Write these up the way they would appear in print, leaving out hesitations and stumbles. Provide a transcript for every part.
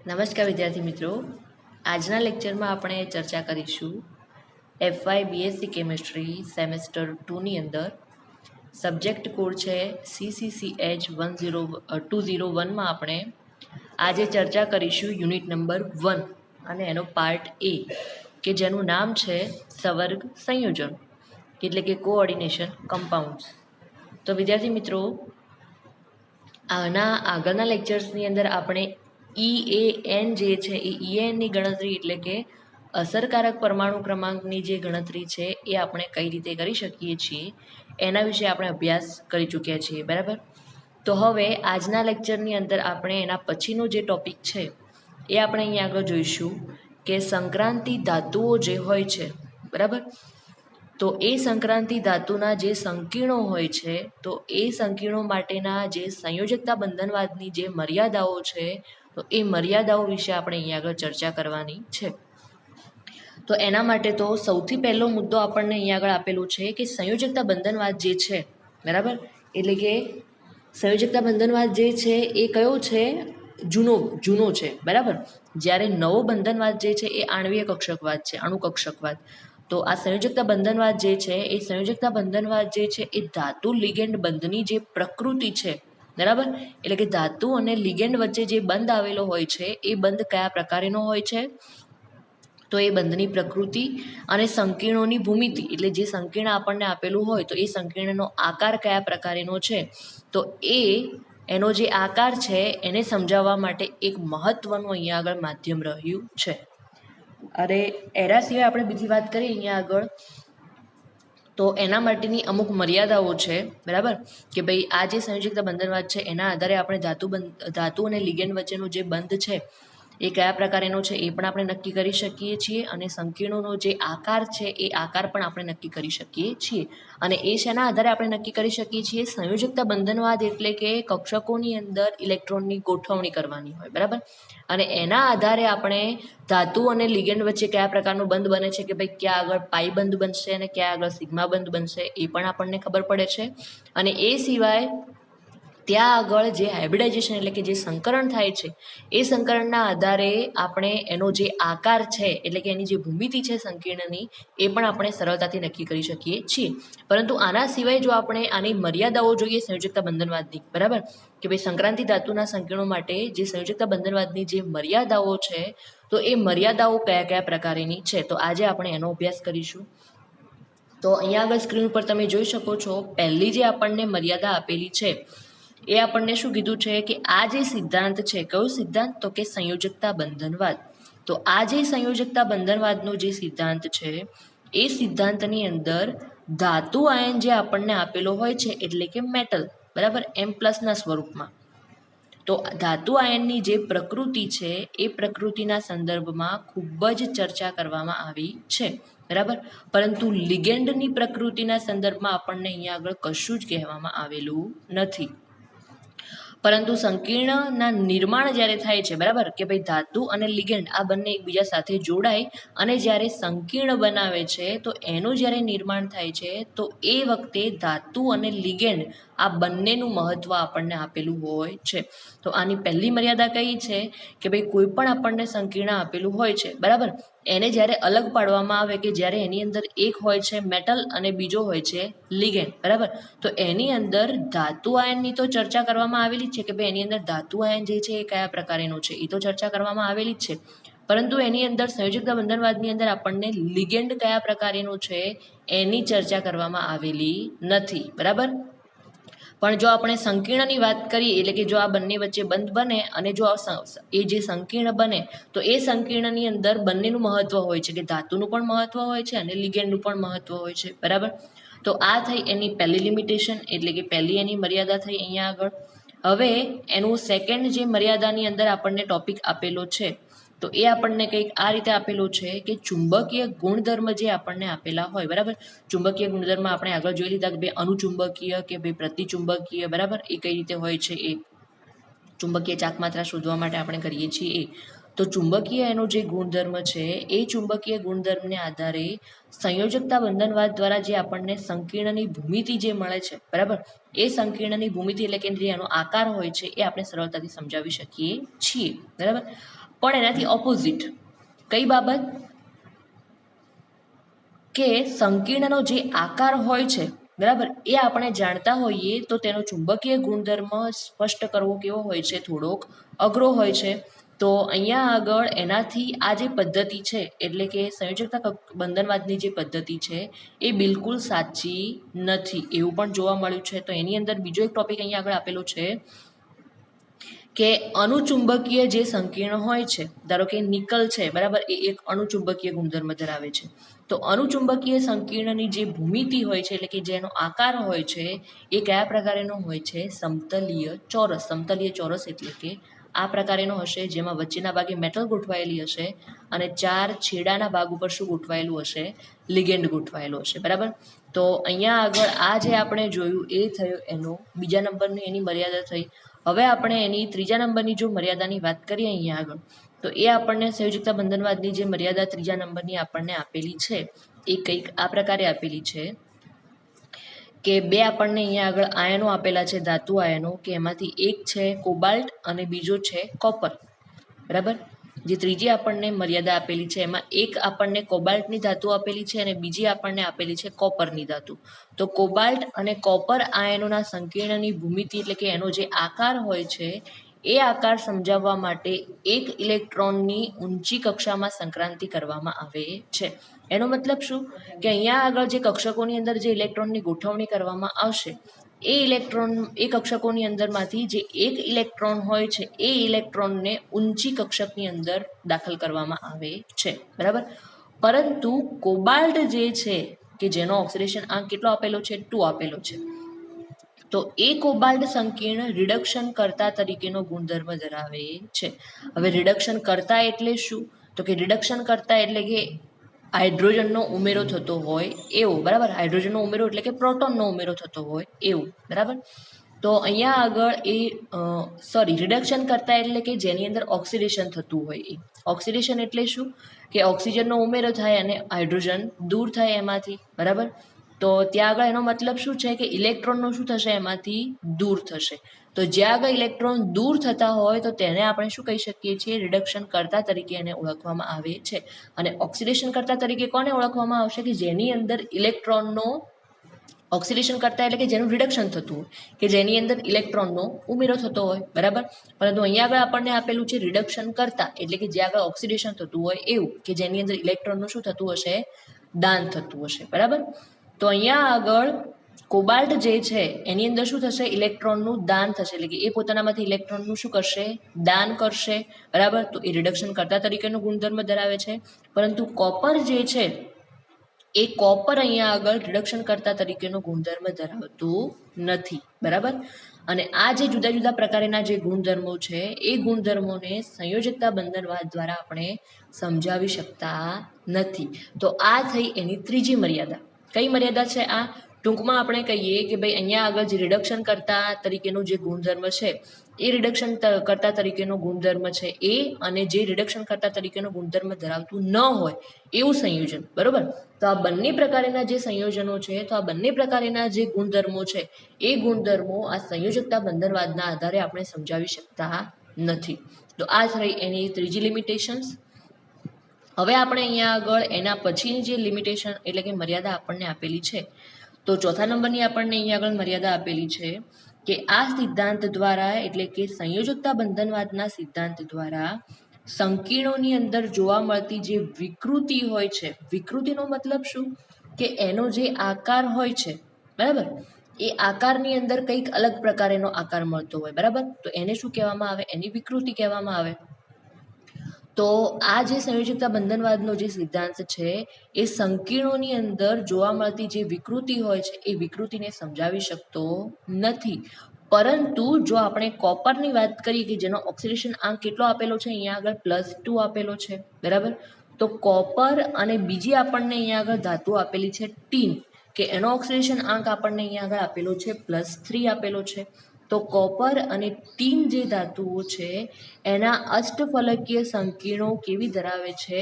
નમસ્કાર વિદ્યાર્થી મિત્રો, આજના લેક્ચરમાં આપણે ચર્ચા કરીશું FY BSc કેમેસ્ટ્રી સેમેસ્ટર 2ની અંદર સબ્જેક્ટ કોડ છે CCCH 201માં આપણે આજે ચર્ચા કરીશું યુનિટ નંબર 1 અને એનો પાર્ટ A કે જેનું નામ છે સવર્ગ સંયોજન એટલે કે કોઓર્ડિનેશન કમ્પાઉન્ડ્સ। તો વિદ્યાર્થી મિત્રો, આના આગળના લેક્ચર્સની અંદર આપણે EAN જે છે એ EANની ગણતરી એટલે કે અસરકારક પરમાણુ ક્રમાંકની જે ગણતરી છે એ આપણે કઈ રીતે કરી શકીએ છીએ એના વિશે આપણે અભ્યાસ કરી ચૂક્યા છીએ, બરાબર। તો હવે આજના લેક્ચરની અંદર આપણે એના પછીનો જે ટોપિક છે એ આપણે અહીંયા આગળ જોઈશું કે સંક્રાંતિ ધાતુઓ જે હોય છે, બરાબર। તો એ સંક્રાંતિ ધાતુના જે સંકીર્ણો હોય છે તો એ સંકીર્ણો માટેના જે સંયોજકતા બંધનવાદની જે મર્યાદાઓ છે તો એ મર્યાદાઓ વિશે આપણે અહીંયા આગળ ચર્ચા કરવાની છે। તો એના માટે તો સૌથી પહેલો મુદ્દો આપણને અહીંયા આગળ આપેલું છે કે સંયોજકતા બંધનવાદ જે છે, બરાબર, એટલે કે સંયોજકતા બંધનવાદ જે છે એ કયો છે? જૂનો છે, બરાબર। જ્યારે નવો બંધનવાદ જે છે એ આણ્વીય કક્ષકવાદ છે, અણુકક્ષકવાદ। તો આ સંયોજકતા બંધનવાદ જે છે એ સંયોજકતા બંધનવાદ જે છે એ ધાતુ લિગેન્ડ બંધની જે પ્રકૃતિ છે, બરાબર, એટલે કે ધાતુ અને લિગેન્ડ વચ્ચે જે બંધ આવેલો હોય છે એ બંધ કયા પ્રકારેનો હોય છે? તો એ બંધની પ્રકૃતિ અને સંકીર્ણોની ભૂમિતિ એટલે જે સંકીર્ણ આપણને આપેલું હોય તો એ સંકીર્ણનો આકાર કયા પ્રકારેનો છે તો એનો જે આકાર છે એને સમજાવવા માટે એક મહત્વનું અહીંયા આગળ માધ્યમ રહ્યું છે। અરે એના સિવાય આપણે બીજી વાત કરીએ અહીંયા આગળ તો એના માટેની અમુક મર્યાદાઓ છે, બરાબર, કે ભાઈ આ જે સંયોજકતા બંધનવાદ છે એના આધારે આપણે ધાતુ અને લિગેન્ડ વચ્ચેનો જે બંધ છે એ કયા પ્રકારેનો છે એ પણ આપણે નક્કી કરી શકીએ છીએ અને સંકીર્ણોનો જે આકાર છે એ આકાર પણ આપણે નક્કી કરી શકીએ છીએ। અને એ શેના આધારે આપણે નક્કી કરી શકીએ છીએ? સંયોજકતા બંધનવાદ એટલે કે કક્ષકોની અંદર ઇલેક્ટ્રોનની ગોઠવણી કરવાની હોય, બરાબર, અને એના આધારે આપણે ધાતુ અને લિગેન્ડ વચ્ચે કયા પ્રકારનો બંધ બને છે કે ભાઈ ક્યાં આગળ પાઈ બંધ બનશે અને ક્યાં આગળ સિગ્મા બંધ બનશે એ પણ આપણને ખબર પડે છે। અને એ સિવાય ત્યાં આગળ જે હાઇબ્રિડાઇઝેશન એટલે કે જે સંકરણ થાય છે એ સંકરણના આધારે આપણે એનો જે આકાર છે એટલે કે એની જે ભૂમિતિ છે સંકીર્ણની એ પણ આપણે સરળતાથી નક્કી કરી શકીએ છીએ। પરંતુ આના સિવાય જો આપણે આની મર્યાદાઓ જોઈએ સંયોજકતા બંધનવાદની, બરાબર, કે ભાઈ સંક્રાંતિ ધાતુના સંકીર્ણો માટે જે સંયોજકતા બંધનવાદની જે મર્યાદાઓ છે તો એ મર્યાદાઓ કયા કયા પ્રકારેની છે તો આજે આપણે એનો અભ્યાસ કરીશું। તો અહીંયા આગળ સ્ક્રીન ઉપર તમે જોઈ શકો છો પહેલી જે આપણને મર્યાદા આપેલી છે એ આપણને શું કીધું છે કે આ જે સિદ્ધાંત છે, કયો સિદ્ધાંત? તો કે સંયોજકતા બંધનવાદ। તો આ જે સંયોજકતા બંધનવાદનો જે સિદ્ધાંત છે એ સિદ્ધાંતની અંદર ધાતુ આયન જે આપણને આપેલો હોય છે એટલે કે મેટલ, બરાબર, M+ ના સ્વરૂપમાં। તો ધાતુ આયનની જે પ્રકૃતિ છે એ પ્રકૃતિના સંદર્ભમાં ખૂબ જ ચર્ચા કરવામાં આવી છે, બરાબર, પરંતુ લિગેન્ડની પ્રકૃતિના સંદર્ભમાં આપણને અહીંયા આગળ કશું જ કહેવામાં આવેલું નથી। પરંતુ સંકીર્ણના નિર્માણ જ્યારે થાય છે, બરાબર, કે ભાઈ ધાતુ અને લિગેન્ડ આ બંને એકબીજા સાથે જોડાય અને જ્યારે સંકીર્ણ બનાવે છે તો એનું જ્યારે નિર્માણ થાય છે તો એ વખતે ધાતુ અને લિગેન્ડ આ બંનેનું મહત્વ આપણને આપેલું હોય છે। તો આની પહેલી મર્યાદા કઈ છે કે ભાઈ કોઈ પણ આપણને સંકીર્ણ આપેલું હોય છે, બરાબર, એને જ્યારે અલગ પાડવામાં આવે કે જ્યારે એની અંદર એક હોય છે મેટલ અને બીજો હોય છે લિગેન્ડ, બરાબર, તો એની અંદર ધાતુ આયનની તો ચર્ચા કરવામાં આવેલી જ છે કે ભાઈ એની અંદર ધાતુ આયન જે છે એ કયા પ્રકારેનો છે એ તો ચર્ચા કરવામાં આવેલી જ છે, પરંતુ એની અંદર સંયોજકતા બંધનવાદની અંદર આપણને લિગેન્ડ કયા પ્રકારેનો છે એની ચર્ચા કરવામાં આવેલી નથી, બરાબર। પણ જો આપણે સંકીર્ણની વાત કરીએ એટલે કે જો આ બંને વચ્ચે બંધ બને અને જો એ જે સંકીર્ણ બને તો એ સંકીર્ણની અંદર બંનેનું મહત્વ હોય છે કે ધાતુનું પણ મહત્વ હોય છે અને લિગેન્ડનું પણ મહત્વ હોય છે, બરાબર। તો આ થઈ એની પહેલી લિમિટેશન એટલે કે પહેલી એની મર્યાદા થઈ અહીંયા આગળ। હવે એનું સેકન્ડ જે મર્યાદાની અંદર આપણને ટોપિક આપેલો છે તો એ આપણને કંઈક આ રીતે આપેલો છે કે ચુંબકીય ગુણધર્મ જે આપણને આપેલા હોય, બરાબર, ચુંબકીય ગુણધર્મ આપણે આગળ જોઈ લીધા કે ભાઈ અનુચુંબકીય કે ભાઈ પ્રતિચુંબકીય, બરાબર, એ કઈ રીતે હોય છે એ ચુંબકીય ચાકમાત્રા શોધવા માટે આપણે કરીએ છીએ એ તો ચુંબકીય એનો જે ગુણધર્મ છે એ ચુંબકીય ગુણધર્મને આધારે સંયોજકતા બંધનવાદ દ્વારા જે આપણને સંકીર્ણની ભૂમિતિ જે મળે છે, બરાબર, એ સંકીર્ણની ભૂમિતિ એટલે કે જે એનો આકાર હોય છે એ આપણે સરળતાથી સમજાવી શકીએ છીએ, બરાબર। પણ એનાથી ઓપોઝિટ કઈ બાબત કે સંકીર્ણનો જે આકાર હોય છે બરાબર એ આપણે જાણતા હોઈએ તો તેનો ચુંબકીય ગુણધર્મ સ્પષ્ટ કરવો કેવો હોય છે થોડોક અઘરો હોય છે તો અહીંયા આગળ એનાથી આ જે પદ્ધતિ છે એટલે કે સંયોજકતા બંધનવાદની જે પદ્ધતિ છે એ બિલકુલ સાચી નથી એવું પણ જોવા મળ્યું છે તો એની અંદર બીજો એક ટોપિક અહીંયા આગળ આપેલો છે કે અણુચુંબકીય જે સંકીર્ણ હોય છે ધારો કે નિકલ છે બરાબર એ એક અણુચુંબકીય ગુણધર્મ ધરાવે છે તો અણુચુંબકીય સંકીર્ણની જે ભૂમિતિ હોય છે એટલે કે જેનો આકાર હોય છે એ કયા પ્રકારેનો હોય છે સમતલીય ચોરસ એટલે કે આ પ્રકારેનો હશે જેમાં વચ્ચેના ભાગે મેટલ ગોઠવાયેલી હશે અને 4 છેડાના ભાગ ઉપર શું ગોઠવાયેલું હશે લિગેન્ડ ગોઠવાયેલું હશે બરાબર તો અહીંયા આગળ આ જે આપણે જોયું એ થયો એનો બીજા નંબરની એની મર્યાદા થઈ હવે આપણે એની ત્રીજા નંબરની જો મર્યાદાની વાત કરીએ અહીંયા આગળ તો એ આપણને સંયોજકતા બંધનવાદની જે મર્યાદા ત્રીજા નંબરની આપણને આપેલી છે એ કંઈક આ પ્રકારે આપેલી છે કે બે આપણને અહીંયા આગળ આયનો આપેલા છે ધાતુ આયનો કે એમાંથી એક છે કોબાલ્ટ અને બીજો છે કોપર બરાબર જે ત્રીજી આપણને મર્યાદા આપેલી છે એમાં એક આપણને કોબાલ્ટની ધાતુ આપેલી છે અને બીજી આપણને આપેલી છે કોપરની ધાતુ તો કોબાલ્ટ અને કોપર આયનોના સંકીર્ણની ભૂમિતિ એટલે કે એનો જે આકાર હોય છે એ આકાર સમજાવવા માટે એક ઇલેક્ટ્રોનની ઊંચી કક્ષામાં સંક્રાંતિ કરવામાં આવે છે એનો મતલબ શું કે અહીંયા આગળ જે કક્ષકોની અંદર જે ઇલેક્ટ્રોનની ગોઠવણી કરવામાં આવશે એ કક્ષકોની અંદરમાંથી જે એક ઇલેક્ટ્રોન હોય છે એ ઇલેક્ટ્રોનને ઊંચી કક્ષકની અંદર દાખલ કરવામાં આવે છે બરાબર પરંતુ કોબાલ્ટ જે છે કે જેનો ઓક્સિડેશન આંક કેટલો આપેલો છે 2 આપેલો છે તો એ કોબાલ્ટ સંકીર્ણ રિડક્શન કર્તા તરીકેનો ગુણધર્મ ધરાવે છે હવે રિડક્શન કર્તા એટલે શું તો કે રિડક્શન કર્તા એટલે કે હાઇડ્રોજનનો ઉમેરો થતો હોય એવું બરાબર હાઇડ્રોજનનો ઉમેરો એટલે કે પ્રોટોનનો ઉમેરો થતો હોય એવું બરાબર તો અહીંયા આગળ એ રિડક્શન કરતા એટલે કે જેની અંદર ઓક્સિડેશન થતું હોય એ ઓક્સિડેશન એટલે શું કે ઓક્સિજનનો ઉમેરો થાય અને હાઇડ્રોજન દૂર થાય એમાંથી બરાબર તો ત્યાં આગળ એનો મતલબ શું છે કે ઇલેક્ટ્રોનનું શું થશે એમાંથી દૂર થશે તો જ્યાં આગળ ઇલેક્ટ્રોન દૂર થતા હોય તો તેને આપણે શું કહી શકીએ છીએ રિડક્શન કર્તા તરીકે એને ઓળખવામાં આવે છે અને ઓક્સિડેશન કર્તા તરીકે કોને ઓળખવામાં આવશે કે જેની અંદર ઇલેક્ટ્રોનનો ઓક્સિડેશન કરતા એટલે કે જેનું રિડક્શન થતું હોય કે જેની અંદર ઇલેક્ટ્રોનનો ઉમેરો થતો હોય બરાબર પરંતુ અહીંયા આગળ આપણને આપેલું છે રિડક્શન કરતા એટલે કે જ્યાં આગળ ઓક્સિડેશન થતું હોય એવું કે જેની અંદર ઇલેક્ટ્રોનનું શું થતું હશે દાન થતું હશે બરાબર તો અહીંયા આગળ કોબાલ્ટ જે છે એની અંદર શું થશે ઇલેક્ટ્રોનનું દાન થશે એટલે કે એ પોતાનામાંથી ઇલેક્ટ્રોનનું શું કરશે દાન કરશે બરાબર તો એ રિડક્શન કરતા તરીકેનો ગુણધર્મ ધરાવે છે પરંતુ કોપર જે છે એ કોપર અહીંયા આગળ રિડક્શન કરતા તરીકેનો ગુણધર્મ ધરાવતું નથી બરાબર અને આ જે જુદા જુદા પ્રકારના જે ગુણધર્મો છે એ ગુણધર્મોને સંયોજકતા બંધનવાદ દ્વારા આપણે સમજાવી શકતા નથી તો આ થઈ એની ત્રીજી મર્યાદા કઈ મર્યાદા છે આ ટૂંકમાં આપણે કહીએ કે ભાઈ અહીંયા આગળ જે રિડક્શન કરતા તરીકેનો જે ગુણધર્મ છે એ રિડક્શન કરતા તરીકેનો ગુણધર્મ છે એ અને જે રિડક્શન કરતા તરીકેનો ગુણધર્મ ધરાવતું ન હોય એવું સંયોજન બરોબર તો આ બંને પ્રકારના જે સંયોજનો છે તો આ બંને પ્રકારના જે ગુણધર્મો છે એ ગુણધર્મો આ સંયોજકતા બંધનવાદના આધારે આપણે સમજાવી શકતા નથી તો આ થઈ એની ત્રીજી લિમિટેશન્સ હવે આપણે અહીંયા આગળ એના પછીની જે લિમિટેશન એટલે કે મર્યાદા આપણને આપેલી છે તો ચોથા નંબરની આપણને અહીંયા આગળ મર્યાદા આપેલી છે કે આ સિદ્ધાંત દ્વારા એટલે કે સંયોજકતા બંધનવાદના સિદ્ધાંત દ્વારા સંકીર્ણોની અંદર જોવા મળતી જે વિકૃતિ હોય છે વિકૃતિનો મતલબ શું કે એનો જે આકાર હોય છે બરાબર એ આકારની અંદર કંઈક અલગ પ્રકારનો આકાર મળતો હોય બરાબર તો એને શું કહેવામાં આવે એની વિકૃતિ કહેવામાં આવે તો આ જે સંયોજકતા બંધનવાદનો જે સિદ્ધાંત છે એ સંકીર્ણોની અંદર જોવા મળતી જે વિકૃતિ હોય છે એ વિકૃતિને સમજાવી શકતો નથી પરંતુ જો આપણે કોપરની વાત કરીએ કે જેનો ઓક્સિડેશન આંક કેટલો આપેલો છે અહીંયા આગળ +2 આપેલો છે બરાબર તો કોપર અને બીજી આપણને અહીંયા આગળ ધાતુ આપેલી છે ટીન કે એનો ઓક્સિડેશન આંક આપણને અહીંયા આગળ આપેલો છે +3 આપેલો છે તો કોપર અને ટીન જે ધાતુઓ છે એના અષ્ટફલકીય સંકીર્ણો કેવી ધરાવે છે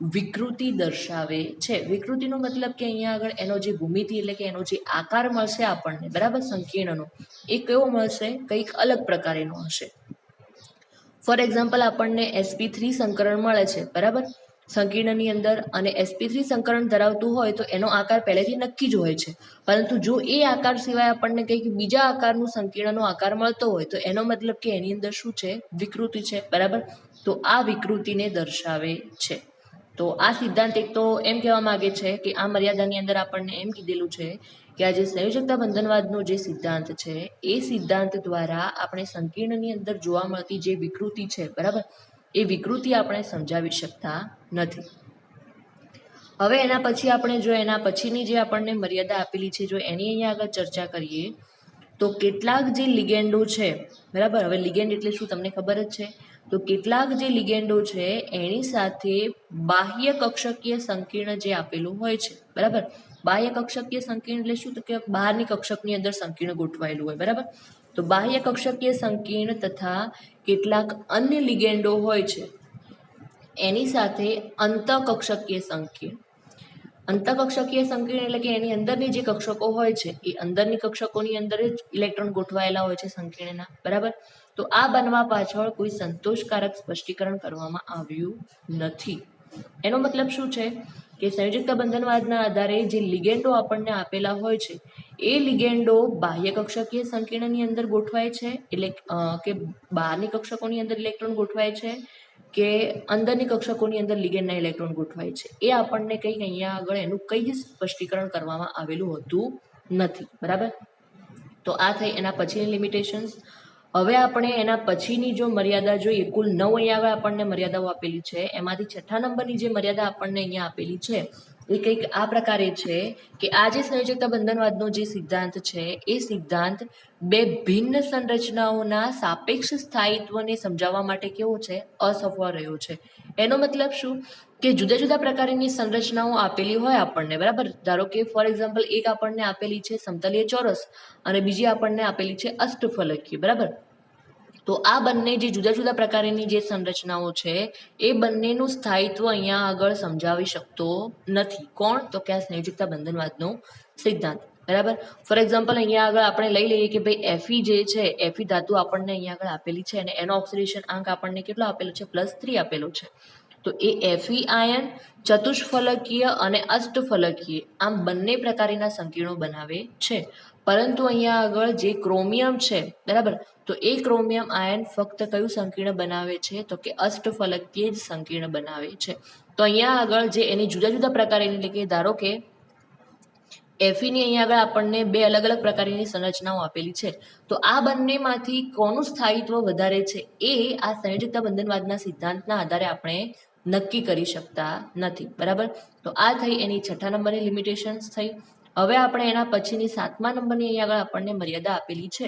વિકૃતિ દર્શાવે છે વિકૃતિનો મતલબ કે અહીંયા આગળ એનો જે ભૂમિતિ એટલે કે એનો જે આકાર મળશે આપણને બરાબર સંકીર્ણનો એ કેવો મળશે કંઈક અલગ પ્રકારેનો હશે ફોર એક્ઝામ્પલ આપણને sp3 સંકરણ મળે છે, બરાબર, સંકીર્ણની અંદર, અને sp3 સંકરણ ધરાવતું હોય તો એનો આકાર પહેલેથી નક્કી જ હોય છે. પરંતુ જો એ આકાર સિવાય આપણને કંઈક બીજા આકારનું સંકીર્ણનો આકાર મળતો હોય તો એનો મતલબ કે એની અંદર શું છે? વિકૃતિ છે, બરાબર. તો આ વિકૃતિને દર્શાવે છે. તો આ સિદ્ધાંત એક તો એમ કહેવા માંગે છે કે આ મર્યાદાની અંદર આપણને એમ કીધેલું છે કે આ જે સંયોજકતા બંધનવાદનો જે સિદ્ધાંત છે એ સિદ્ધાંત દ્વારા આપણે સંકીર્ણની અંદર જોવા મળતી જે વિકૃતિ છે, બરાબર, એ વિકૃતિ આપણે સમજાવી શકતા નથી. હવે એના પછી આપણે જો એના પછીની જે આપણને મર્યાદા આપેલી છે જો એની અહીંયા આગળ ચર્ચા કરીએ તો કેટલાક જે લિગેન્ડો છે, બરાબર, હવે લિગેન્ડ એટલે શું તમને ખબર જ છે. તો કેટલાક જે લિગેન્ડો છે એની સાથે બાહ્ય કક્ષકીય સંકીર્ણ જે આપેલું હોય છે, બરાબર. બાહ્ય કક્ષકીય સંકીર્ણ એટલે શું? તો કે બહારની કક્ષકની અંદર સંકીર્ણ ગોઠવાયેલું હોય, બરાબર. તો બાહ્ય કક્ષકીય સંકીર્ણ તથા કેટલાક અન્ય લિગેન્ડો હોય છે એની સાથે અંતઃકક્ષકીય સંકીર્ણ. અંતઃકક્ષકીય સંકીર્ણ એટલે કે એની અંદરની જે કક્ષકો હોય છે એ અંદરની કક્ષકોની અંદર જ ઇલેક્ટ્રોન ગોઠવાયેલા હોય છે સંકીર્ણના, બરાબર. તો આ બનવા પાછળ કોઈ સંતોષકારક સ્પષ્ટીકરણ કરવામાં આવ્યું નથી. એનો મતલબ શું છે કે સંયોજકતા બંધનવાદના આધારે જે લિગેન્ડો આપણને આપેલા હોય છે એ લિગેન્ડો બાહ્ય કક્ષકીય સંકીર્ણની અંદર ગોઠવાય છે, એટલે કે બહારની કક્ષકોની અંદર ઇલેક્ટ્રોન ગોઠવાય છે કે અંદરની કક્ષકોની અંદર લિગેન્ડના ઇલેક્ટ્રોન ગોઠવાય છે, એ આપણને કંઈક અહીંયા આગળ એનું કંઈ જ સ્પષ્ટીકરણ કરવામાં આવેલું હોતું નથી, બરાબર. તો આ થઈ એના પછીની લિમિટેશન્સ. હવે આપણે એના પછીની જો મર્યાદા જોઈએ, કુલ 9 અહીંયા આગળ આપણને મર્યાદાઓ આપેલી છે, એમાંથી છઠ્ઠા નંબરની જે મર્યાદા આપણને અહીંયા આપેલી છે એ કંઈક આ પ્રકારે છે કે આ જે સંયોજકતા બંધનવાદનો જે સિદ્ધાંત છે એ સિદ્ધાંત બે ભિન્ન સંરચનાઓના સાપેક્ષ સ્થાયિત્વને સમજાવવા માટે કેવો છે? અસફળ રહ્યો છે. એનો મતલબ શું? કે જુદા જુદા પ્રકારની સંરચનાઓ આપેલી હોય આપણને, બરાબર. ધારો કે ફોર એક્ઝામ્પલ એક આપણને આપેલી છે સમતલીય ચોરસ અને બીજી આપણને આપેલી છે અષ્ટફલકીય, બરાબર. તો આ બંને જે જુદા જુદા પ્રકારની જે સંરચનાઓ છે એ બંનેનું સ્થાયિત્વ અહીંયા આગળ સમજાવી શકતો નથી. કોણ? તો કે આ સંયોજકતા બંધનવાદનો સિદ્ધાંત, બરાબર. ફોર એક્ઝામ્પલ અહીંયા આગળ આપણે લઈ લઈએ કે ભાઈ Fe જે છે, Fe ધાતુ આપણને અહીંયા આગળ આપેલી છે અને એનો ઓક્સિડેશન આંક આપણને કેટલો આપેલો છે? +3 આપેલો છે. તો એ Fe આયન ચતુષ્ફલકીય અને અષ્ટફલકીય આમ બંને પ્રકારના સંકીર્ણો બનાવે છે. પરંતુ અહીંયા આગળ જે ક્રોમિયમ છે, બરાબર, તો એ ક્રોમિયમ આયન ફક્ત કયું સંકીર્ણ બનાવે છે? તો કે અષ્ટફલકીય જ સંકીર્ણ બનાવે છે. તો અહીંયા આગળ જે એની જુદા જુદા પ્રકારની, એટલે કે ધારો કે Feની અહીંયા આગળ આપણને બે અલગ અલગ પ્રકારની સંરચનાઓ આપેલી છે, તો આ બંનેમાંથી કોનું સ્થાયિત્વ વધારે છે એ આ સંયોજકતા બંધનવાદના સિદ્ધાંતના આધારે આપણે નક્કી કરી શકતા નથી, બરાબર. તો આ થઈ એની છઠ્ઠા નંબરની લિમિટેશન્સ થઈ. હવે આપણે એના પછીની 7મા નંબરની અહીંયા આગળ આપણને મર્યાદા આપેલી છે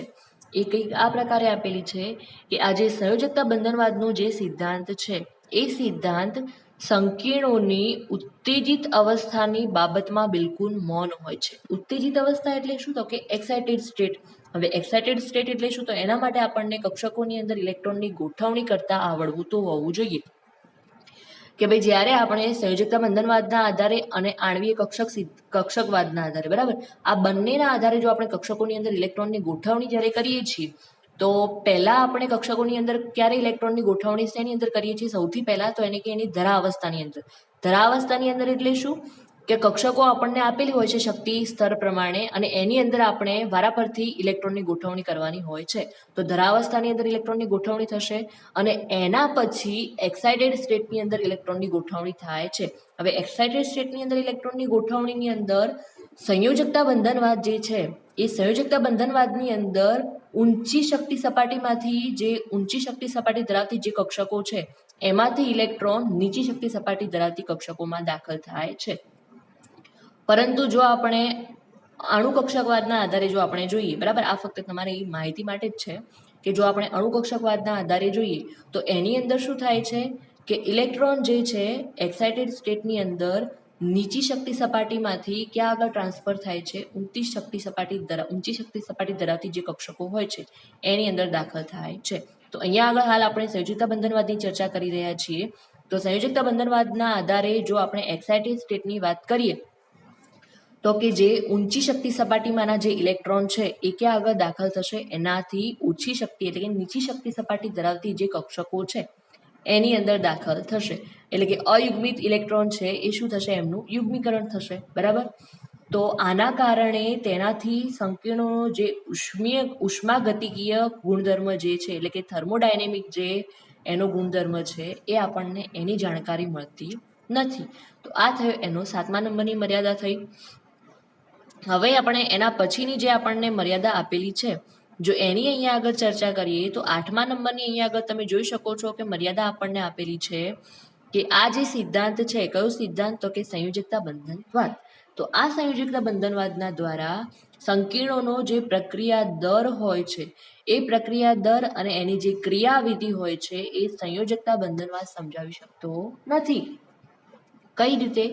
એ કંઈક આ પ્રકારે આપેલી છે કે આ જે સંયોજકતા બંધનવાદનો જે સિદ્ધાંત છે એ સિદ્ધાંત સંકીર્ણોની ઉત્તેજિત અવસ્થાની બાબતમાં બિલકુલ મૌન હોય છે. ઉત્તેજિત અવસ્થા એટલે શું? તો કે એક્સાઇટેડ સ્ટેટ. હવે એક્સાઇટેડ સ્ટેટ એટલે શું? તો એના માટે આપણને કક્ષકોની અંદર ઇલેક્ટ્રોનની ગોઠવણી કરતા આવડવું તો હોવું જોઈએ કે ભાઈ જ્યારે આપણે સંયોજકતા બંધનવાદના આધારે અને આણ્વીય કક્ષકવાદના આધારે, બરાબર, આ બંનેના આધારે જો આપણે કક્ષકોની અંદર ઇલેક્ટ્રોનની ગોઠવણી જ્યારે કરીએ છીએ તો પહેલા આપણે કક્ષકોની અંદર ક્યારે ઇલેક્ટ્રોનની ગોઠવણી શેની અંદર કરીએ છીએ? સૌથી પહેલા તો એને કે એની ધરાવસ્થાની અંદર. ધરાવસ્થાની અંદર એટલે શું? કે કક્ષકો આપણને આપેલી હોય છે શક્તિ સ્તર પ્રમાણે અને એની અંદર આપણે વારાફરતી ઇલેક્ટ્રોનની ગોઠવણી કરવાની હોય છે. તો ધરાવસ્થાની અંદર ઇલેક્ટ્રોનની ગોઠવણી થશે અને એના પછી એક્સાઇટેડ સ્ટેટની અંદર ઇલેક્ટ્રોનની ગોઠવણી થાય છે. હવે એક્સાઇટેડ સ્ટેટની અંદર ઇલેક્ટ્રોનની ગોઠવણીની અંદર સંયોજકતા બંધનવાદ જે છે એ સંયોજકતા બંધનવાદની અંદર ઊંચી શક્તિ સપાટીમાંથી જે ઊંચી શક્તિ સપાટી ધરાવતી જે કક્ષકો છે એમાંથી ઇલેક્ટ્રોન નીચી શક્તિ સપાટી ધરાવતી કક્ષકોમાં દાખલ થાય છે. પરંતુ જો આપણે અણુકક્ષકવાદના આધારે જો આપણે જોઈએ, બરાબર, આ ફક્ત તમારી માહિતી માટે જ છે કે જો આપણે અણુકક્ષકવાદના આધારે જોઈએ તો એની અંદર શું થાય છે કે ઇલેક્ટ્રોન જે છે એક્સાઇટેડ સ્ટેટની અંદર નીચી શક્તિ સપાટીમાંથી ક્યાં આગળ ટ્રાન્સફર થાય છે? ઊંચી શક્તિ સપાટી ધરાવતી જે કક્ષકો હોય છે એની અંદર દાખલ થાય છે. તો અહીંયા આગળ હાલ આપણે સંયોજકતા બંધનવાદની ચર્ચા કરી રહ્યા છીએ. તો સંયોજકતા બંધનવાદના આધારે જો આપણે એક્સાઇટેડ સ્ટેટની વાત કરીએ તો કે જે ઊંચી શક્તિ સપાટીમાંના જે ઇલેક્ટ્રોન છે એ ક્યાં આગળ દાખલ થશે, એનાથી ઓછી શક્તિ એટલે કે નીચી શક્તિ સપાટી ધરાવતી જે કક્ષકો છે એની અંદર દાખલ થશે. એટલે કે અયુગ્મિત ઇલેક્ટ્રોન છે એ શું થશે, એમનું યુગ્મીકરણ થશે. બરાબર. તો આના કારણે તેનાથી સંકીર્ણોનો જે ઉષ્માગતિકીય ગુણધર્મ જે છે એટલે કે થર્મોડાયનેમિક જે એનો ગુણધર્મ છે એ આપણને એની જાણકારી મળતી નથી. તો આ થયો એનો 7મા નંબરની મર્યાદા થઈ. હવે આપણે એના પછીની જે આપણને મર્યાદા આપેલી છે, જો એની અહીંયા આગળ ચર્ચા કરીએ તો 8મા નંબરની અહીંયા આગળ તમે જોઈ શકો છો કે મર્યાદા આપણને આપેલી છે કે આ જે સિદ્ધાંત છે, કયો સિદ્ધાંત, તો કે સંયોજકતા બંધનવાદ. તો આ સંયોજકતા બંધનવાદના દ્વારા સંકીર્ણોનો જે પ્રક્રિયા દર હોય છે એ પ્રક્રિયા દર અને એની જે ક્રિયાવિધિ હોય છે એ સંયોજકતા બંધનવાદ સમજાવી શકતો નથી. કઈ રીતે?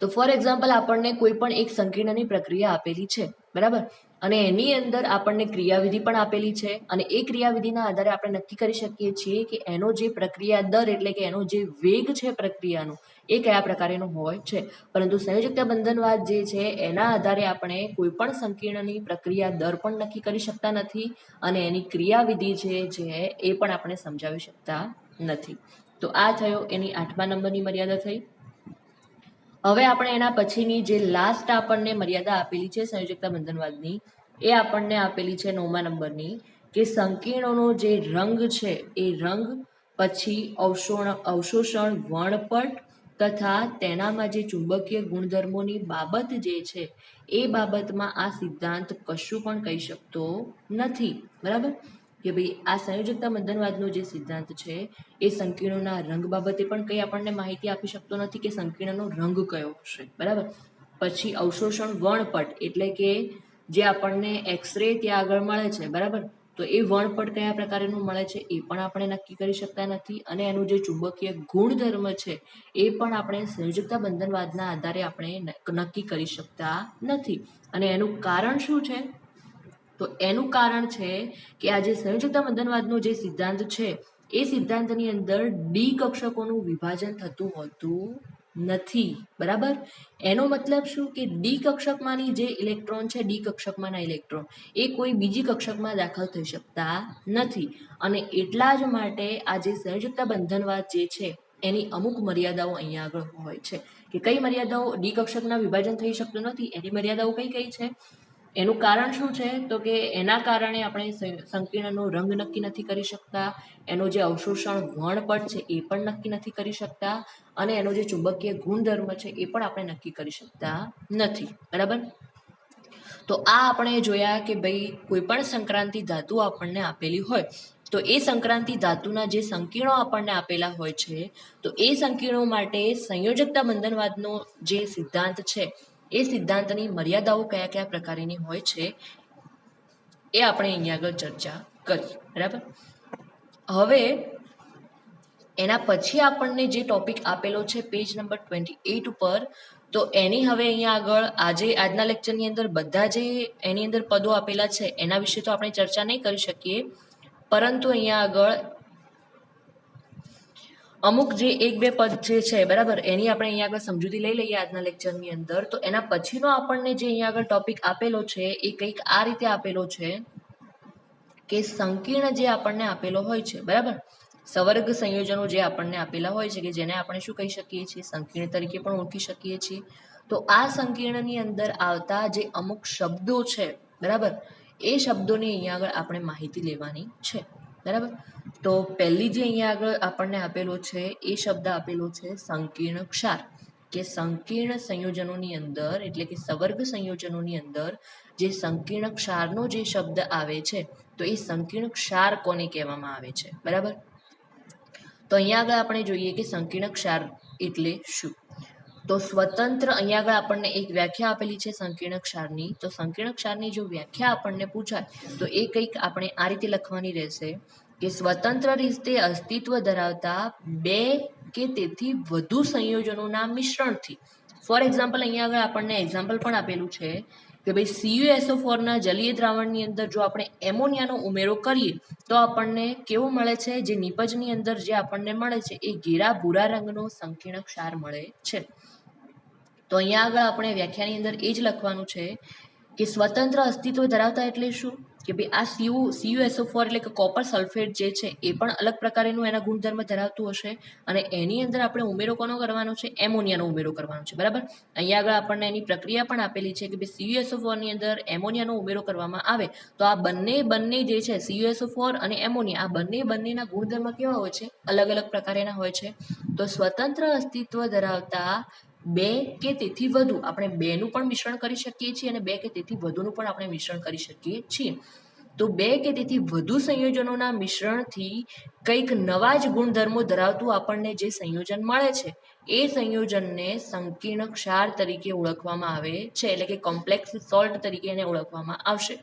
તો ફોર એક્ઝામ્પલ આપણને કોઈ પણ એક સંકીર્ણની પ્રક્રિયા આપેલી છે, બરાબર, અને એની અંદર આપણને ક્રિયાવિધિ પણ આપેલી છે અને એ ક્રિયાવિધિના આધારે આપણે નક્કી કરી શકીએ છીએ કે એનો જે પ્રક્રિયા દર એટલે કે એનો જે વેગ છે પ્રક્રિયાનો એ કયા પ્રકારનો હોય છે. પરંતુ સંયોજકતા બંધનવાદ જે છે એના આધારે આપણે કોઈ પણ સંકીર્ણની પ્રક્રિયા દર પણ નક્કી કરી શકતા નથી અને એની ક્રિયાવિધિ છે એ પણ આપણે સમજાવી શકતા નથી. તો આ થયો એની 8મા નંબરની મર્યાદા થઈ. હવે આપણે એના પછીની જે લાસ્ટ આપણને મર્યાદા આપેલી છે સંયોજકતા બંધનવાદની, એ આપણને આપેલી છે 9મા નંબરની, કે સંકીર્ણોનો જે રંગ છે એ રંગ, પછી અવશોષણ વર્ણપટ તથા તેનામાં જે ચુંબકીય ગુણધર્મોની બાબત જે છે એ બાબતમાં આ સિદ્ધાંત કશું પણ કહી શકતો નથી. બરાબર, કે ભાઈ આ સંયોજકતા બંધનવાદનો જે સિદ્ધાંત છે એ સંકીર્ણોના રંગ બાબતે પણ કંઈ આપણને માહિતી આપી શકતો નથી કે સંકીર્ણનો રંગ કયો હશે. બરાબર. પછી અવશોષણ વર્ણપટ એટલે કે જે આપણને એક્સરે ત્યાં આગળ મળે છે, બરાબર, તો એ વર્ણપટ કયા પ્રકારનું મળે છે એ પણ આપણે નક્કી કરી શકતા નથી અને એનું જે ચુંબકીય ગુણધર્મ છે એ પણ આપણે સંયોજકતા બંધનવાદના આધારે આપણે નક્કી કરી શકતા નથી. અને એનું કારણ શું છે? તો એનું કારણ છે કે આ જે સંયોજકતા બંધનવાદનો જે સિદ્ધાંત છે એ સિદ્ધાંતની અંદર ડી કક્ષકોનું વિભાજન થતું હોતું નથી. બરાબર. એનો મતલબ શું કે ડી કક્ષકમાંની જે ઇલેક્ટ્રોન છે, ડી કક્ષકમાંના ઇલેક્ટ્રોન એ કોઈ બીજી કક્ષકમાં દાખલ થઈ શકતા નથી અને એટલા જ માટે આ જે સંયોજકતા બંધનવાદ જે છે એની અમુક મર્યાદાઓ અહીંયા આગળ હોય છે. કે કઈ મર્યાદાઓ? ડી કક્ષકના વિભાજન થઈ શકતું નથી એની મર્યાદાઓ કઈ કઈ છે? એનું કારણ શું છે? તો કે એના કારણે આપણે સંકીર્ણનો રંગ નક્કી નથી કરી શકતા, એનો જે અવશોષણ વર્ણપટ છે એ પણ નક્કી નથી કરી શકતા અને એનો જે ચુંબકીય ગુણધર્મ છે એ પણ આપણે નક્કી કરી શકતા નથી. બરાબર. તો આ આપણે જોયા કે ભાઈ કોઈ પણ સંક્રાંતિ ધાતુ આપણને આપેલી હોય તો એ સંક્રાંતિ ધાતુના જે સંકીર્ણો આપણને આપેલા હોય છે તો એ સંકીર્ણો માટે સંયોજકતા બંધનવાદનો જે સિદ્ધાંત છે એ સિદ્ધાંતની મર્યાદાઓ કયા કયા પ્રકારની હોય છે એ આપણે અહીંયા આગળ ચર્ચા કરી. બરાબર. હવે એના પછી આપણને જે ટોપિક આપેલો છે પેજ નંબર 28 ઉપર, તો એની હવે અહીંયા આગળ આજના લેક્ચરની અંદર બધા જે એની અંદર પદો આપેલા છે એના વિશે તો આપણે ચર્ચા નહીં કરી શકીએ, પરંતુ અહીંયા આગળ અમુક જે એક બે પદ જે છે, બરાબર, એની આપણે અહીંયા આગળ સમજૂતી લઈ લઈએ આજના લેક્ચરની અંદર. તો એના પછીનો આપણને જે અહીંયા આગળ ટોપિક આપેલો છે એ કંઈક આ રીતે આપેલો છે કે સંકીર્ણ જે આપણને આપેલો હોય છે, બરાબર, સવર્ગ સંયોજનો જે આપણને આપેલા હોય છે કે જેને આપણે શું કહી શકીએ છીએ? સંકીર્ણ તરીકે પણ ઓળખી શકીએ છીએ. તો આ સંકીર્ણની અંદર આવતા જે અમુક શબ્દો છે, બરાબર, એ શબ્દોની અહીંયા આગળ આપણે માહિતી લેવાની છે. બરાબર. તો પહેલી જે અહીંયા આગળ આપણને આપેલો છે એ શબ્દ આપેલો છે સંકીર્ણ ક્ષાર, કે સંકીર્ણ સંયોજનોની અંદર એટલે કે સવર્ગ સંયોજનોની અંદર જે સંકીર્ણ ક્ષારનો જે શબ્દ આવે છે તો એ સંકીર્ણ ક્ષાર કોને કહેવામાં આવે છે? બરાબર. તો અહીંયા આગળ આપણે જોઈએ કે સંકીર્ણ ક્ષાર એટલે શું? તો સ્વતંત્ર અહીંયા આગળ આપણને એક વ્યાખ્યા આપેલી છે સંકીર્ણ ક્ષારની. તો સંકીર્ણ ક્ષારની જો વ્યાખ્યા આપણને પૂછાય તો એ કંઈક આપણે આ રીતે લખવાની રહેશે કે સ્વતંત્ર રીતે અસ્તિત્વ ધરાવતા બે કે તેથી વધુ સંયોજનોના મિશ્રણથી. ફોર એક્ઝામ્પલ અહીંયા આગળ આપણને એક્ઝામ્પલ પણ આપેલું છે કે ભાઈ CuSO4 ના જલીય દ્રાવણની અંદર જો આપણે એમોનિયાનો ઉમેરો કરીએ તો આપણને કેવું મળે છે? જે નિપજની અંદર જે આપણને મળે છે એ ઘેરા ભૂરા રંગનો સંકીર્ણ ક્ષાર મળે છે. તો અહીંયા આગળ આપણે વ્યાખ્યાની અંદર એ જ લખવાનું છે કે સ્વતંત્ર અસ્તિત્વ ધરાવતા એટલે શું કે ભાઈ આ CuSO4 એટલે કે કોપર સલ્ફેટ જે છે એ પણ અલગ પ્રકારનું એના ગુણધર્મ ધરાવતું હશે અને એની અંદર આપણે ઉમેરો કોનો કરવાનો છે એમોનિયાનો ઉમેરો કરવાનો છે બરાબર અહીંયા આગળ આપણને એની પ્રક્રિયા પણ આપેલી છે કે ભાઈ CuSO4 ની અંદર એમોનિયાનો ઉમેરો કરવામાં આવે તો આ બંને જે છે CuSO4 અને એમોનિયા આ બંનેના ગુણધર્મ કેવા હોય છે અલગ અલગ પ્રકારના હોય છે તો સ્વતંત્ર અસ્તિત્વ ધરાવતા બે કે તેથી વધુ આપણે બેનું પણ મિશ્રણ કરી શકીએ છીએ અને બે કે તેથી વધુનું પણ આપણે મિશ્રણ કરી શકીએ છીએ તો બે કે તેથી વધુ સંયોજનોના મિશ્રણથી કંઈક નવા જ ગુણધર્મો ધરાવતું આપણને જે સંયોજન મળે છે એ સંયોજનને સંકીર્ણ ક્ષાર તરીકે ઓળખવામાં આવે છે એટલે કે કોમ્પ્લેક્સ સોલ્ટ તરીકે એને ઓળખવામાં આવશે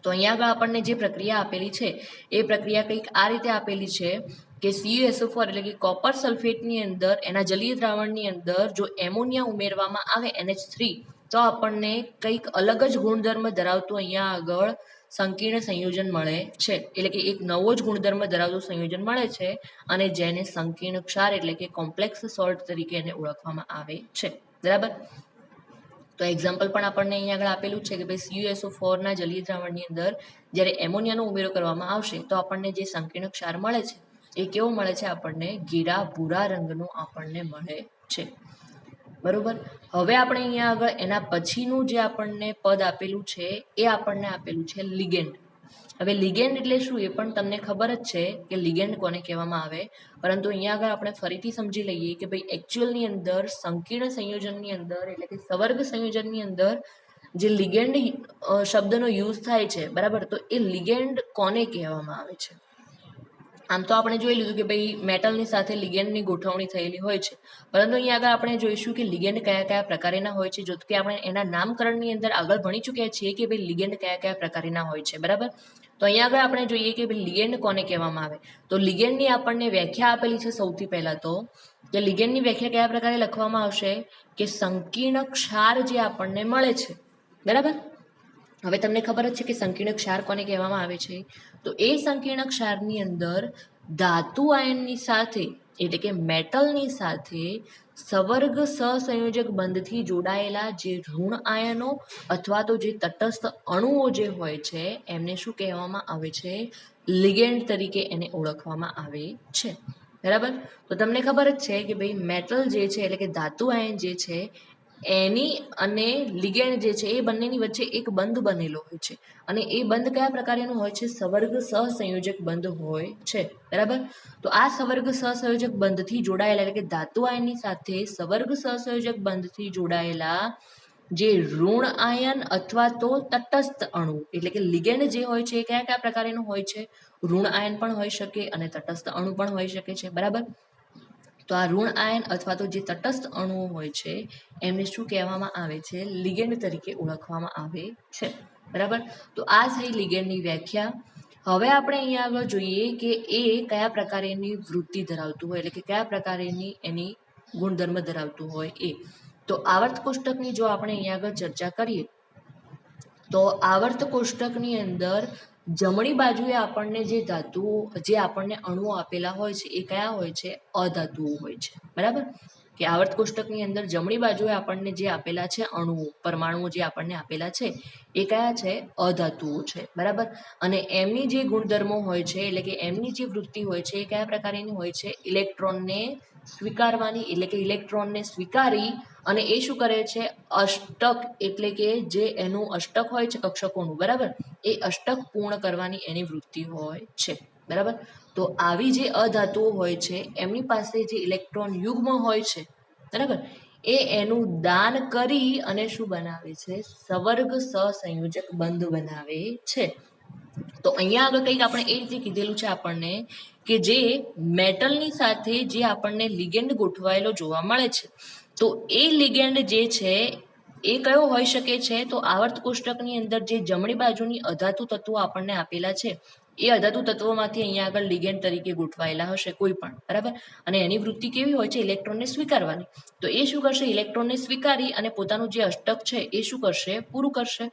તો અહીંયા આગળ આપણને જે પ્રક્રિયા આપેલી છે એ પ્રક્રિયા કંઈક આ રીતે આપેલી છે કે CuSO4 એટલે કે કોપર સલ્ફેટની અંદર એના જલીય દ્રાવણની અંદર જો એમોનિયા ઉમેરવામાં આવે NH3 તો આપણને કંઈક અલગ જ ગુણધર્મ ધરાવતું અહીંયા આગળ સંકીર્ણ સંયોજન મળે છે એટલે કે એક નવો જ ગુણધર્મ ધરાવતું સંયોજન મળે છે અને જેને સંકીર્ણ ક્ષાર એટલે કે કોમ્પ્લેક્સ સોલ્ટ તરીકે એને ઓળખવામાં આવે છે બરાબર તો એક્ઝામ્પલ પણ આપણને અહીંયા આગળ આપેલું છે કે ભાઈ CuSO4 ના જલીય દ્રાવણની અંદર જ્યારે એમોનિયાનો ઉમેરો કરવામાં આવશે તો આપણને જે સંકીર્ણ ક્ષાર મળે છે એ કેવો મળે છે આપણને ઘેરા ભૂરા રંગનો આપણને મળે છે બરોબર હવે આપણે અહીંયા આગળ એના પછીનું જે આપણને પદ આપેલું છે એ આપણને આપેલું છે લિગેન્ડ હવે લિગેન્ડ એટલે શું એ પણ તમને ખબર જ છે કે લિગેન્ડ કોને કહેવામાં આવે પરંતુ અહીંયા આગળ આપણે ફરીથી સમજી લઈએ કે ભાઈ એકચ્યુઅલની અંદર સંકીર્ણ સંયોજનની અંદર એટલે કે સવર્ગ સંયોજનની અંદર જે લિગેન્ડ શબ્દનો યુઝ થાય છે બરાબર તો એ લિગેન્ડ કોને કહેવામાં આવે છે આમ તો આપણે જોઈ લીધું કે ભાઈ મેટલની સાથે લિગેન્ડની ગોઠવણી થયેલી હોય છે પરંતુ અહીંયા આગળ આપણે જોઈશું કે લિગેન્ડ કયા કયા પ્રકારના હોય છે જો કે આપણે એના નામકરણની અંદર આગળ ભણી ચૂક્યા છીએ કે ભાઈ લિગેન્ડ કયા કયા પ્રકારના હોય છે બરાબર તો અહીંયા આગળ આપણે જોઈએ કે ભાઈ લિગેન્ડ કોને કહેવામાં આવે તો લિગેન્ડની આપણને વ્યાખ્યા આપેલી છે સૌથી પહેલા તો કે લિગેન્ડની વ્યાખ્યા કયા પ્રકારે લખવામાં આવશે કે સંકીર્ણ ક્ષાર જે આપણને મળે છે બરાબર હવે તમને ખબર જ છે કે સંકીર્ણ ક્ષાર કોને કહેવામાં આવે છે તો એ સંકીર્ણ ક્ષારની અંદર ધાતુ આયનની સાથે એટલે કે મેટલની સાથે સવર્ગ સહસંયોજક બંધથી જોડાયેલા જે ઋણ આયનો અથવા તો જે તટસ્થ અણુઓ જે હોય છે એમને શું કહેવામાં આવે છે લિગેન્ડ તરીકે એને ઓળખવામાં આવે છે બરાબર તો તમને ખબર જ છે કે ભાઈ મેટલ જે છે એટલે કે ધાતુ આયન જે છે એની અને લિગેન્ડ જે છે એ બંનેની વચ્ચે એક બંધ બનેલો હોય છે અને એ બંધ કયા પ્રકારનું હોય છે સવર્ગ સહસંયોજક બંધ હોય છે બરાબર તો આ સવર્ગ સહસંયોજક બંધથી જોડાયેલા એટલે કે ધાતુ આયનની સાથે સવર્ગ સહસંયોજક બંધથી જોડાયેલા જે ઋણ આયન અથવા તો તટસ્થ અણુ એટલે કે લિગેન્ડ જે હોય છે એ કયા કયા પ્રકારનું હોય છે ઋણ આયન પણ હોઈ શકે અને તટસ્થ અણુ પણ હોઈ શકે છે બરાબર તો આ ઋણ આયન અથવા તો જે તટસ્થ અણુઓ હોય છે એમને શું કહેવામાં આવે છે લિગેન્ડ તરીકે ઓળખવામાં આવે છે બરાબર તો આ થઈ લિગેન્ડની વ્યાખ્યા હવે આપણે અહીંયા આગળ જોઈએ કે એ કયા પ્રકારની વૃત્તિ ધરાવતું હોય એટલે કે કયા પ્રકારની એની ગુણધર્મ ધરાવતું હોય એ તો આવર્ત કોષ્ટકની જો આપણે અહીંયા આગળ ચર્ચા કરીએ તો આવર્ત કોષ્ટકની અંદર જમણી બાજુએ આપણને જે ધાતુઓ જે આપણને અણુઓ આપેલા હોય છે એ કયા હોય છે અધાતુઓ હોય છે બરાબર કે આવર્ત કોષ્ટકની અંદર જમણી બાજુએ આપણને જે આપેલા છે અણુઓ પરમાણુઓ જે આપણને આપેલા છે એ કયા છે અધાતુઓ છે બરાબર અને એમની જે ગુણધર્મો હોય છે એટલે કે એમની જે વૃત્તિ હોય છે એ કયા પ્રકારની હોય છે ઇલેક્ટ્રોનને સ્વીકારવાની એટલે કે ઇલેક્ટ્રોનને સ્વીકારી અને એ શું કરે છે અષ્ટક એટલે કે જે એનું અષ્ટક હોય છે કક્ષકોનું બરાબર એ અષ્ટક પૂર્ણ કરવાની એની વૃત્તિ હોય છે બરાબર તો આવી જે અધાતુઓ હોય છે એમની પાસે જે ઇલેક્ટ્રોન યુગ્મ હોય છે બરાબર એ એનું દાન કરી અને શું બનાવે છે સવર્ગ સહસંયોજક બંધ બનાવે છે તો અહીંયા આગળ કંઈક આપણે એ રીતે કીધેલું છે આપણને કે જે મેટલની સાથે જે આપણને લિગેન્ડ ગોઠવાયેલો જોવા મળે છે તો એ લિગેન્ડ જે છે એ કયો હોઈ શકે છે તો આવર્ત કોષ્ટકની અંદર જે જમણી બાજુની અધાતુ તત્વો આપણને આપેલા છે એ અધાતુ તત્વોમાંથી અહીંયા આગળ લિગેન્ડ તરીકે ગોઠવાયેલા હશે કોઈ પણ બરાબર અને એની વૃત્તિ કેવી હોય છે ઇલેક્ટ્રોનને સ્વીકારવાની તો એ શું કરશે ઇલેક્ટ્રોનને સ્વીકારી અને પોતાનું જે અષ્ટક છે એ શું કરશે પૂરું કરશે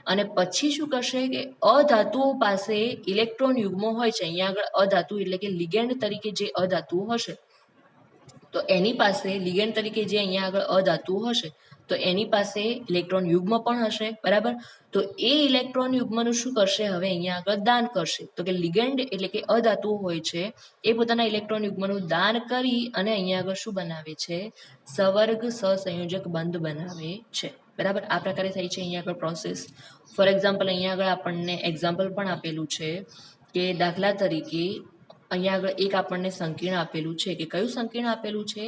અને પછી શું કરશે કે અધાતુઓ પાસે ઇલેક્ટ્રોન યુગ્મો હોય છે અહીંયા આગળ અધાતુ એટલે કે લિગેન્ડ તરીકે જે અધાતુઓ હશે તો એની પાસે લિગેન્ડ તરીકે જે અહીંયા આગળ અધાતુ હશે તો એની પાસે ઇલેક્ટ્રોન યુગ્મ પણ હશે, બરાબર. તો એ ઇલેક્ટ્રોન યુગ્મનું શું કરશે, હવે અહીંયા આગળ દાન કરશે. તો કે લિગેન્ડ એટલે કે અધાતુ હોય છે એ પોતાના ઇલેક્ટ્રોન યુગ્મનું દાન કરી અને અહીંયા આગળ શું બનાવે છે, સવર્ગ સહસંયોજક બંધ બનાવે છે, બરાબર. આ પ્રકારે થાય છે અહીંયા આગળ પ્રોસેસ. ફોર એક્ઝામ્પલ અહીંયા આગળ આપણને એક્ઝામ્પલ પણ આપેલું છે કે દાખલા તરીકે અહીંયા આગળ એક આપણને સંકીર્ણ આપેલું છે કે કયું સંકીર્ણ આપેલું છે,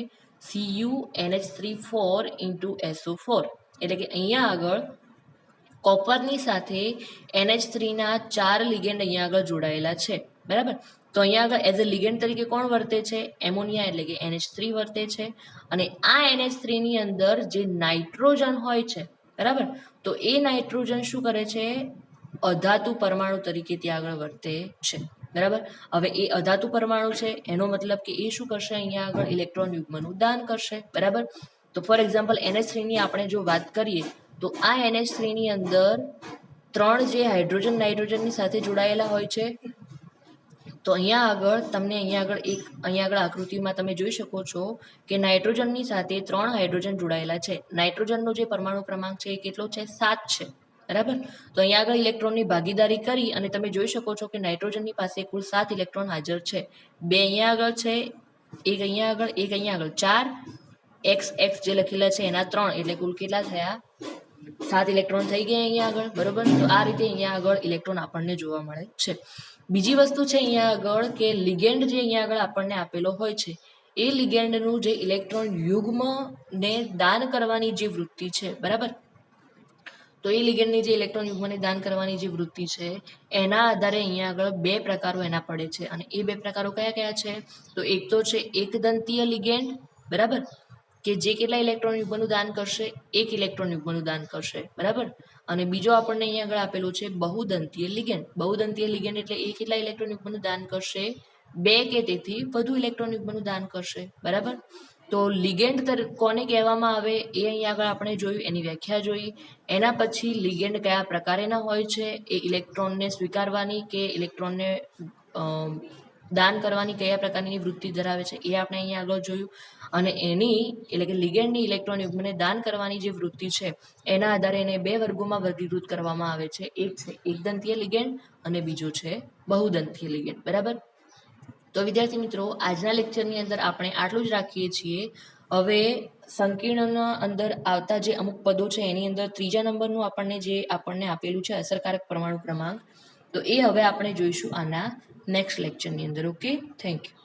CuNH3 × SO4. એટલે કે અહીંયા આગળ કોપરની સાથે NH3 ના 4 લિગેન્ડ અહીંયા આગળ જોડાયેલા છે, બરાબર. તો અહીંયા આગળ એઝ અ લિગેન્ડ તરીકે કોણ વર્તે છે, એમોનિયા એટલે કે NH3 વર્તે છે. અને આ NH3 ની અંદર જે નાઇટ્રોજન હોય છે, બરાબર, તો એ નાઇટ્રોજન શું કરે છે, અધાતુ પરમાણુ તરીકે ત્યાં આગળ વર્તે છે, બરાબર. હવે એ અધાતુ પરમાણુ છે એનો મતલબ કે એ શું કરશે, અહીંયા આગળ ઇલેક્ટ્રોન યુગ્મનું દાન કરશે, બરાબર. તો ફોર એક્ઝામ્પલ NH3 ની આપણે જો વાત કરીએ તો આ NH3 ની અંદર 3 જે હાઇડ્રોજન નાઇટ્રોજનની સાથે જોડાયેલા હોય છે. તો અહીંયા આગળ તમને અહીંયા આગળ આકૃતિમાં તમે જોઈ શકો છો કે નાઇટ્રોજનની સાથે 3 હાઇડ્રોજન જોડાયેલા છે. નાઇટ્રોજનનો જે પરમાણુ ક્રમાંક છે એ કેટલો છે, 7 છે, બરાબર. તો અહીંયા આગળ ઇલેક્ટ્રોનની ભાગીદારી કરી અને તમે જોઈ શકો છો કે નાઇટ્રોજનની પાસે કુલ 7 ઇલેક્ટ્રોન હાજર છે. 2 અહીંયા આગળ છે, એક અહીંયા આગળ, એક અહીંયા આગળ, 4 x જે લખેલા છે એના 3, એટલે કુલ કેટલા થયા, 7 ઇલેક્ટ્રોન થઈ ગયા અહીંયા આગળ, બરોબર. તો આ રીતે અહીંયા આગળ ઇલેક્ટ્રોન આપણને જોવા મળે છે. બીજી વસ્તુ છે અહીંયા આગળ કે લિગેન્ડ જે અહીંયા આગળ આપણને આપેલો હોય છે એ લિગેન્ડનું જે ઇલેક્ટ્રોન યુગ્મને દાન કરવાની જે વૃત્તિ છે, બરાબર. તો એ લિગેન્ડની જે ઇલેક્ટ્રોન યુગ્મને દાન કરવાની જે વૃત્તિ છે એના આધારે અહીંયા આગળ 2 પ્રકારો એના પડે છે. અને એ 2 પ્રકારો કયા કયા છે, તો એક તો છે એકદંતીય લિગેન્ડ, બરાબર, કે જે કેટલા ઇલેક્ટ્રોન યુગ્મનું દાન કરશે, 1 ઇલેક્ટ્રોન યુગ્મનું દાન કરશે, બરાબર. અને બીજો આપણને અહીંયા આગળ આપેલું છે બહુદંતીય લિગેન્ડ. બહુદંતીય લિગેન્ડ એટલે એ કેટલા ઇલેક્ટ્રોન યુગ્મનું દાન કરશે, 2 કે તેથી વધુ ઇલેક્ટ્રોન યુગ્મનું દાન કરશે, બરાબર. તો લિગેન્ડ કોને કહેવામાં આવે એ અહીંયા આગળ આપણે જોયું, એની વ્યાખ્યા જોઈ. એના પછી લિગેન્ડ કયા પ્રકારેના હોય છે, એ ઇલેક્ટ્રોનને સ્વીકારવાની કે ઇલેક્ટ્રોનને દાન કરવાની કયા પ્રકારની વૃત્તિ ધરાવે છે એ આપણે અહીંયા આગળ જોયું. અને એની એટલે કે લિગેન્ડની ઇલેક્ટ્રોન યુગ્મને દાન કરવાની જે વૃત્તિ છે એના આધારે એને 2 વર્ગોમાં વર્ગીકૃત કરવામાં આવે છે. એક છે એકદંતીય લિગેન્ડ અને બીજો છે બહુદંતીય લિગેન્ડ, બરાબર. તો વિદ્યાર્થી મિત્રો, આજના લેક્ચરની અંદર આપણે આટલું જ રાખીએ છીએ. હવે સંકીર્ણના અંદર આવતા જે અમુક પદો છે એની અંદર 3જા નંબરનું આપણને આપેલું છે અસરકારક પરમાણુ ક્રમાંક, તો એ હવે આપણે જોઈશું આના નેક્સ્ટ લેક્ચરની અંદર. Okay, thank you.